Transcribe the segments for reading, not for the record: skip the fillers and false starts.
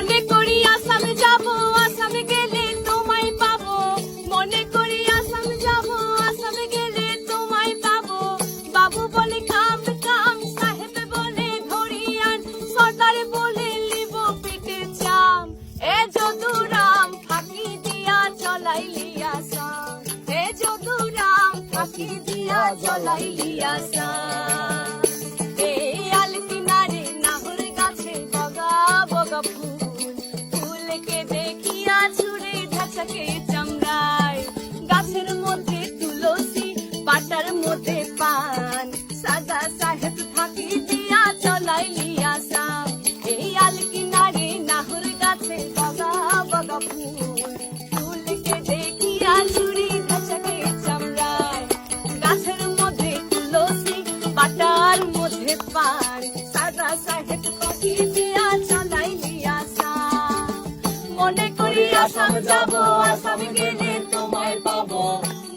মনে করি আসাম যাব, আসামে গেলে তোমায় পাবো। মনে করি আসাম যাব, আসামে গেলে তোমায় পাবো। বাবু বলে কাম কাম, সাহেব বলে ধরিয়ান, সর্দার বলে লিব পিঠে চাম। এ যদুরাম ফাঁকি দিয়া চলাইলি আসাম, এ যদুরাম ফাঁকি দিয়া চলাইলি আসাম। এই আল কিনারে নাহর গাছে বগা বগা ফুল, ফুলকে দেখিয়া ছুড়ে ধাচাকে চামড়ায়। গাছের মধ্যে তুলসী, পাতার মধ্যে পান, সাদা সাহেব ফাঁকি দিয়া চলাইলি আসাম। এই আল কিনারে নাহর গাছে বগা বগা ফুল, ফুলকে দেখিয়া ছুড়ে ধাচাকে চামড়ায়। গাছের মধ্যে তুলসী, পাতার মধ্যে পান, সাদা সাহেব ফাঁকি দিয়া চলাইলি আসাম। মনে করি আসাম যাব, আসামে গেলে তোমায় পাবো।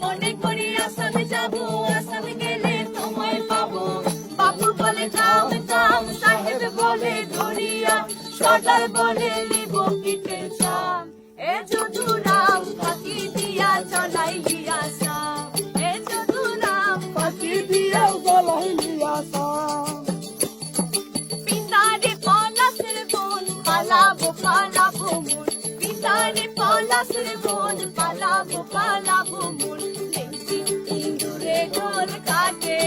মনে করি আসাম যাব, আসামে গেলে তোমায় পাবো। বাবু বলে কাম কাম, সাহেব বলে ধরিয়া, সর্দার বলে লিব পিঠে চাম। এ যদুরাম ফাঁকি দিয়া চলাইলি আসাম, এ যদুরাম ফাঁকি দিয়া চলাইলি আসাম। পিতারে পলাশের বন, পালাবো পালাবো মন, পিতারে পলাশের বন, পালাবো পালাবো মন। ইঁদুরে গোল কাটে।